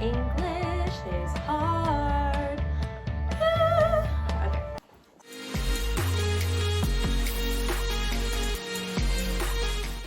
English is hard. Okay.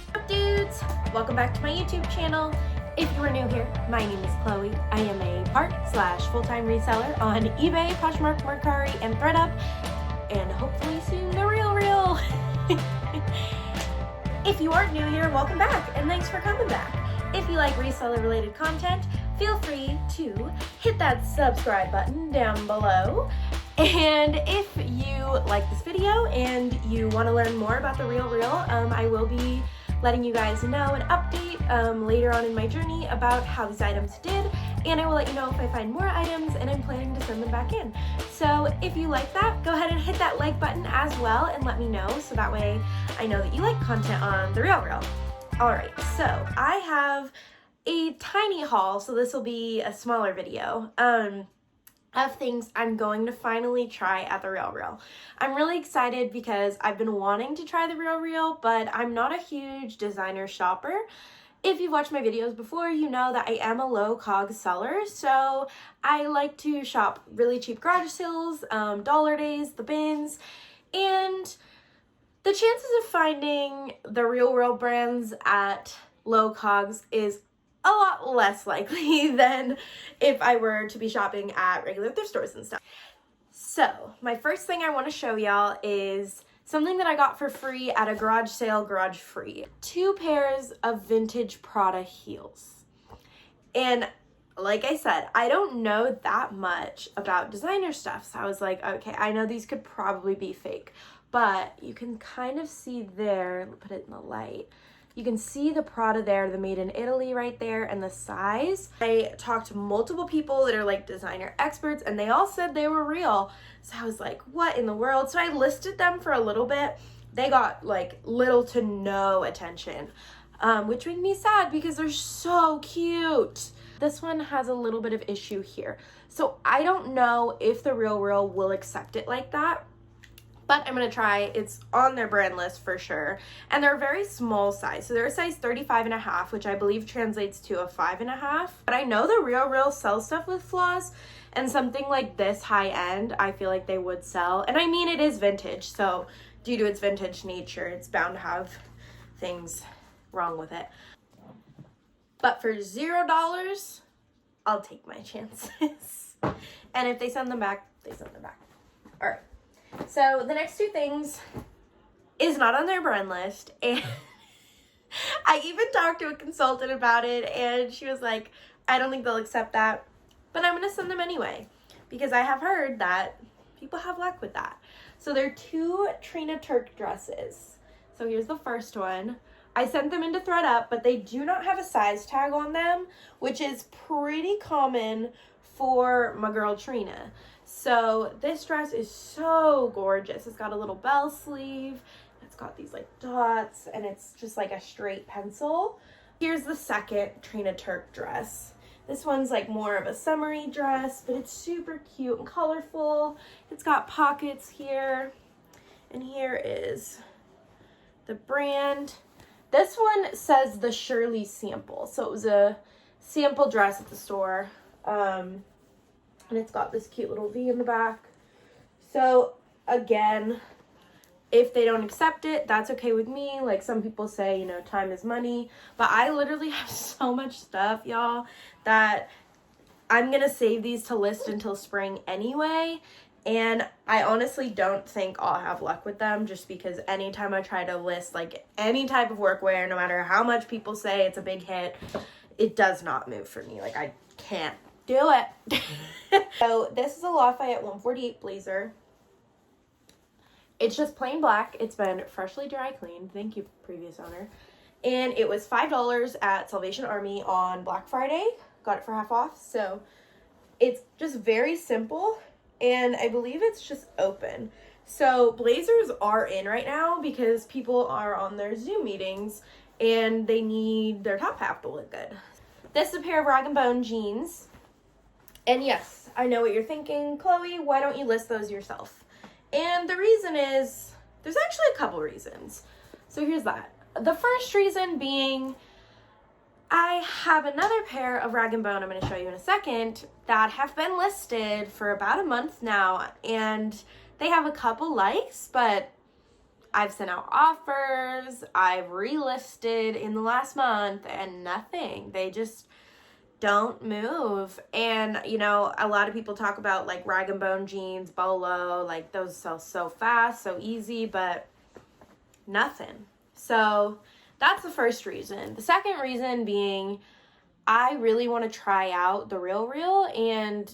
What's up, dudes? Welcome back to my YouTube channel. If you are new here, my name is Chloe. I am a part/full-time reseller on eBay, Poshmark, Mercari, and ThriftUp, and hopefully soon the real. If you aren't new here, welcome back, and thanks for coming back. If you like reseller-related content, feel free to hit that subscribe button down below. And if you like this video and you want to learn more about the Real, I will be letting you guys know an update later on in my journey about how these items did, and I will let you know if I find more items, and I'm planning to send them back in. So if you like that, go ahead and hit that like button as well and let me know, so that way I know that you like content on the Real. Alright, so I have a tiny haul, so this will be a smaller video, of things I'm going to finally try at the Real. I'm really excited because I've been wanting to try the Real, but I'm not a huge designer shopper. If you've watched my videos before, you know that I am a low COG seller, so I like to shop really cheap garage sales, dollar days, the bins, and the chances of finding the Real brands at low COGs is a lot less likely than if I were to be shopping at regular thrift stores and stuff. So my first thing I want to show y'all is something that I got for free at a garage sale, garage free. 2 pairs of vintage PRADA heels. And like I said, I don't know that much about designer stuff. So I was like, okay, I know these could probably be fake, but you can kind of see there, put it in the light. You can see the PRADA there, the made in Italy right there, and the size. I talked to multiple people that are like designer experts, and they all said they were real. So I was like, what in the world? So I listed them for a little bit. They got like little to no attention, which made me sad because they're so cute. This one has a little bit of issue here. So I don't know if the Real will accept it like that, but I'm gonna try. It's on their brand list for sure. And they're a very small size. So they're a size 35.5, which I believe translates to a 5.5. But I know the Real sells stuff with flaws, and something like this high end, I feel like they would sell. And I mean, it is vintage, so due to its vintage nature, it's bound to have things wrong with it. But for $0, I'll take my chances. And if they send them back, they send them back. All right. So the next 2 things is not on their brand list, and I even talked to a consultant about it, and she was like, I don't think they'll accept that, but I'm gonna send them anyway because I have heard that people have luck with that. So they're 2 Trina Turk dresses. So here's the first one. I sent them into ThriftUp, but they do not have a size tag on them, which is pretty common for my girl Trina. So this dress is so gorgeous. It's got a little bell sleeve. It's got these like dots, and it's just like a straight pencil. Here's the second Trina Turk dress. This one's like more of a summery dress, but it's super cute and colorful. It's got pockets here, and here is the brand. This one says the Shirley sample. So it was a sample dress at the store. And it's got this cute little V in the back. So again, if they don't accept it, that's okay with me. Like some people say, you know, time is money. But I literally have so much stuff, y'all, that I'm going to save these to list until spring anyway. And I honestly don't think I'll have luck with them, just because anytime I try to list like any type of workwear, no matter how much people say it's a big hit, it does not move for me. Like I can't do it. So this is a Lafayette 148 blazer. It's just plain black. It's been freshly dry cleaned. Thank you, previous owner. And it was $5 at Salvation Army on Black Friday. Got it for half off. So it's just very simple, and I believe it's just open. So blazers are in right now because people are on their Zoom meetings and they need their top half to look good. This is a pair of Rag & Bone jeans. And yes, I know what you're thinking, Chloe, why don't you list those yourself? And the reason is, there's actually a couple reasons. So here's that. The first reason being, I I have another pair of Rag & Bone I'm going to show you in a second that have been listed for about a month now, and they have a couple likes, but I've sent out offers, I've relisted in the last month, and nothing. They just don't move. And you know, a lot of people talk about like Rag & Bone jeans, Bolo, like those sell so fast, so easy, but nothing. So that's the first reason. The second reason being, I really want to try out the RealReal, and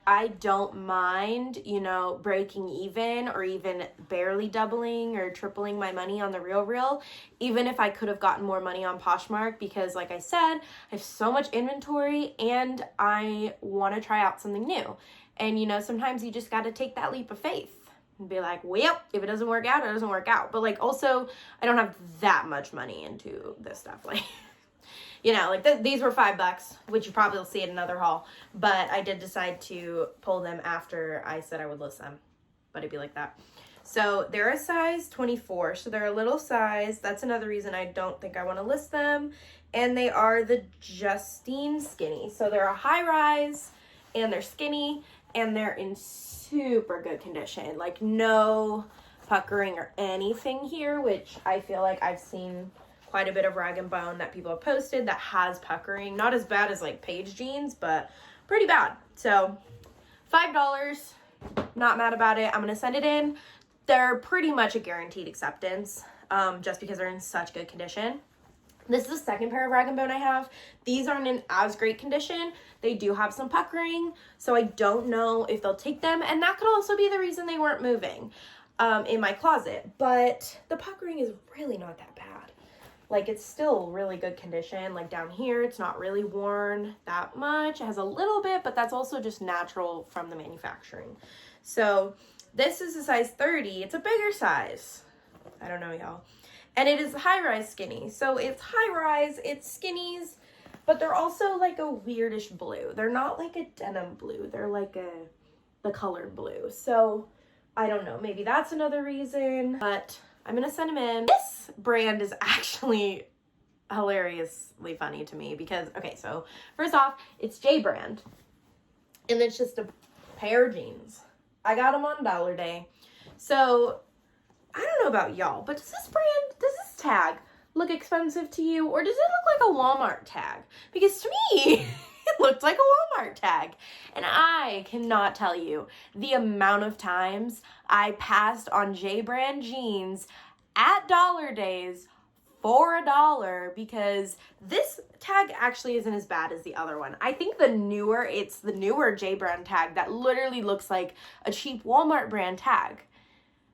I don't mind, you know, breaking even or even barely doubling or tripling my money on the RealReal, even if I could have gotten more money on Poshmark, because like I said, I have so much inventory and I want to try out something new. And you know, sometimes you just got to take that leap of faith and be like, well, if it doesn't work out, it doesn't work out. But like, also, I don't have that much money into this stuff. Like, you know, like these were $5, which you probably will see in another haul. But I did decide to pull them after I said I would list them. But it'd be like that. So they're a size 24. So they're a little size. That's another reason I don't think I want to list them. And they are the Justine Skinny. So they're a high rise and they're skinny and they're in super good condition. Like no puckering or anything here, which I feel like I've seen quite a bit of Rag & Bone that people have posted that has puckering. Not as bad as like Paige jeans, but pretty bad. So $5, not mad about it. I'm going to send it in. They're pretty much a guaranteed acceptance, just because they're in such good condition. This is the second pair of Rag & Bone I have. These aren't in as great condition. They do have some puckering, so I don't know if they'll take them. And that could also be the reason they weren't moving in my closet. But the puckering is really not that bad. Like, it's still really good condition. Like, down here, it's not really worn that much. It has a little bit, but that's also just natural from the manufacturing. So, this is a size 30. It's a bigger size. I don't know, y'all. And it is high-rise skinny. So, it's high-rise, it's skinnies, but they're also like a weirdish blue. They're not like a denim blue. They're like the colored blue. So, I don't know. Maybe that's another reason, but I'm going to send them in. This brand is actually hilariously funny to me because, okay, so first off, it's J brand. And it's just a pair of jeans. I got them on Dollar Day. So, I don't know about y'all, but does this tag look expensive to you? Or does it look like a Walmart tag? Because to me, it looked like a Walmart tag. And I cannot tell you the amount of times I passed on J brand jeans at Dollar Days for $1 because this tag actually isn't as bad as the other one. I think it's the newer J brand tag that literally looks like a cheap Walmart brand tag.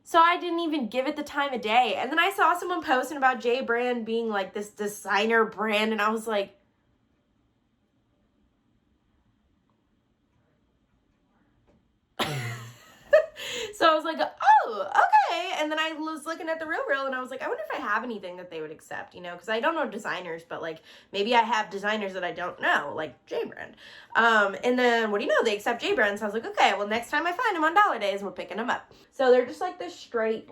So I didn't even give it the time of day. And then I saw someone posting about J brand being like this designer brand, and I was like, so I was like, oh, okay. And then I was looking at the RealReal and I was like, I wonder if I have anything that they would accept, you know, because I don't know designers, but like maybe I have designers that I don't know, like J brand. And then what do you know? They accept J brand. So I was like, okay, well, next time I find them on Dollar Days, we're picking them up. So they're just like this straight,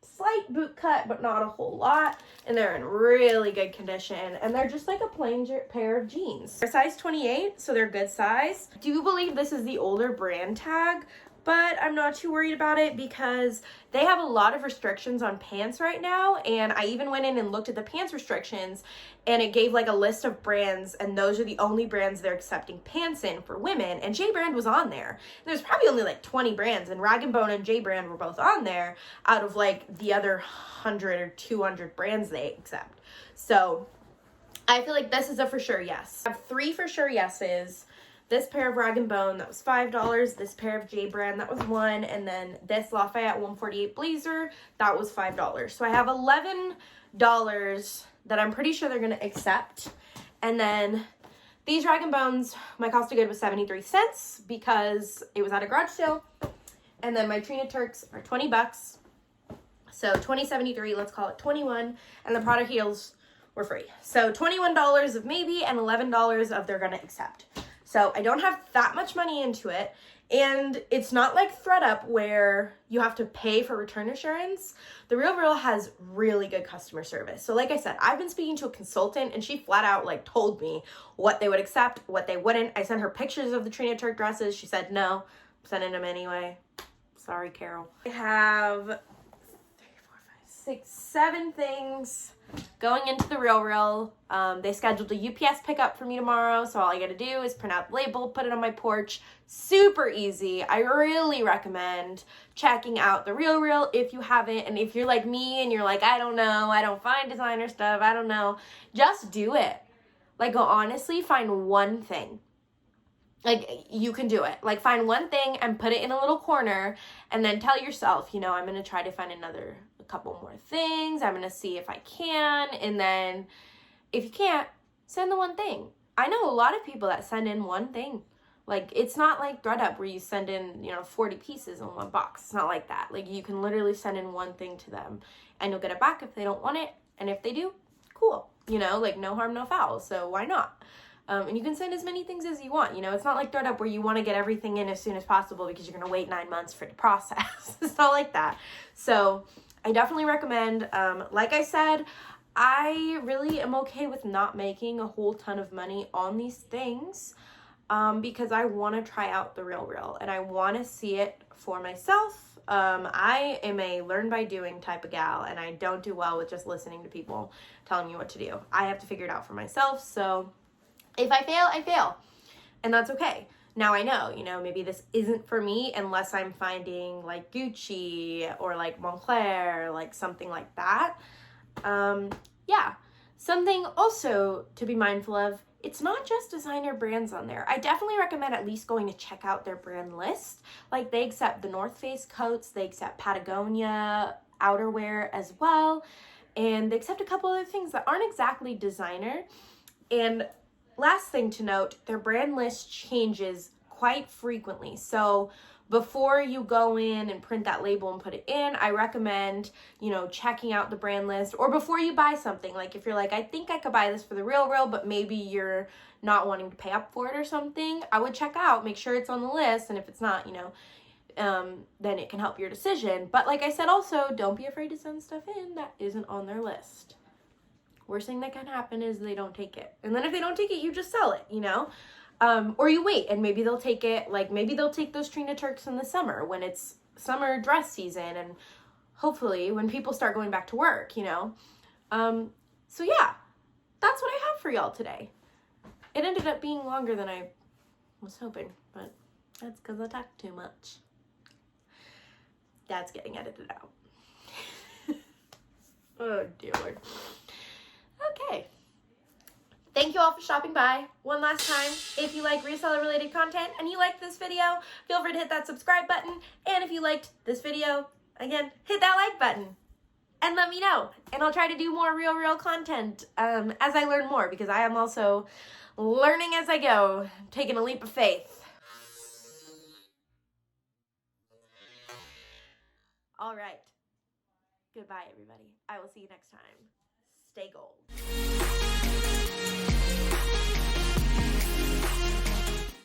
slight boot cut, but not a whole lot. And they're in really good condition. And they're just like a plain pair of jeans. They're size 28, so they're good size. I do believe this is the older brand tag, but I'm not too worried about it because they have a lot of restrictions on pants right now. And I even went in and looked at the pants restrictions and it gave like a list of brands, and those are the only brands they're accepting pants in for women. And J brand was on there. And there's probably only like 20 brands, and Rag & Bone and J brand were both on there out of like the other 100 or 200 brands they accept. So I feel like this is a for sure yes. I have 3 for sure yeses. This pair of Rag & Bone, that was $5. This pair of J brand, that was $1. And then this Lafayette 148 blazer, that was $5. So I have $11 that I'm pretty sure they're going to accept. And then these Rag & Bones, my cost of good was 73 cents because it was at a garage sale. And then my Trina Turks are 20 bucks. So $20.73, let's call it 21. And the Prada heels were free. So $21 of maybe and $11 of they're going to accept. So I don't have that much money into it. And it's not like ThredUp where you have to pay for return assurance. The RealReal has really good customer service. So like I said, I've been speaking to a consultant and she flat out like told me what they would accept, what they wouldn't. I sent her pictures of the Trina Turk dresses. She said, no, I'm sending them anyway. Sorry, Carol. I have 3, 4, 5, 6, 7 things going into the RealReal. They scheduled a UPS pickup for me tomorrow, so all I gotta do is print out the label, put it on my porch. Super easy. I really recommend checking out the RealReal if you haven't, and if you're like me and you're like, I don't know, I don't find designer stuff, I don't know, just do it. Like, honestly, find one thing. Like, you can do it. Like, find one thing and put it in a little corner and then tell yourself, you know, I'm going to try to find a couple more things. I'm going to see if I can. And then if you can't, send the one thing. I know a lot of people that send in one thing. Like, it's not like ThredUp where you send in, 40 pieces in one box. It's not like that. Like, you can literally send in one thing to them and you'll get it back if they don't want it. And if they do, cool. Like, no harm, no foul. So why not? And you can send as many things as you want. It's not like ThredUp where you want to get everything in as soon as possible because you're going to wait 9 months for it to process. It's not like that. So I definitely recommend, like I said, I really am okay with not making a whole ton of money on these things because I want to try out the RealReal and I want to see it for myself. I am a learn by doing type of gal and I don't do well with just listening to people telling me what to do. I have to figure it out for myself. So if I fail, I fail. And that's okay. Now I know, maybe this isn't for me unless I'm finding like Gucci or like Moncler, like something like that. Yeah. Something also to be mindful of, it's not just designer brands on there. I definitely recommend at least going to check out their brand list. Like, they accept the North Face coats, they accept Patagonia outerwear as well, and they accept a couple other things that aren't exactly designer. And last thing to note, their brand list changes quite frequently. So before you go in and print that label and put it in, I recommend, checking out the brand list, or before you buy something. Like, if you're like, I think I could buy this for the RealReal, but maybe you're not wanting to pay up for it or something, I would check out, make sure it's on the list. And if it's not, then it can help your decision. But like I said, also, don't be afraid to send stuff in that isn't on their list. Worst thing that can happen is they don't take it. And then if they don't take it, you just sell it, or you wait and maybe they'll take it. Like, maybe they'll take those Trina Turks in the summer when it's summer dress season and hopefully when people start going back to work, So yeah, that's what I have for y'all today. It ended up being longer than I was hoping, but that's because I talked too much. That's getting edited out. Oh, dear Lord. Okay. Thank you all for stopping by. One last time, if you like reseller related content and you like this video, feel free to hit that subscribe button. And if you liked this video, again, hit that like button and let me know. And I'll try to do more RealReal content as I learn more, because I am also learning as I go, taking a leap of faith. All right. Goodbye, everybody. I will see you next time. Stay gold.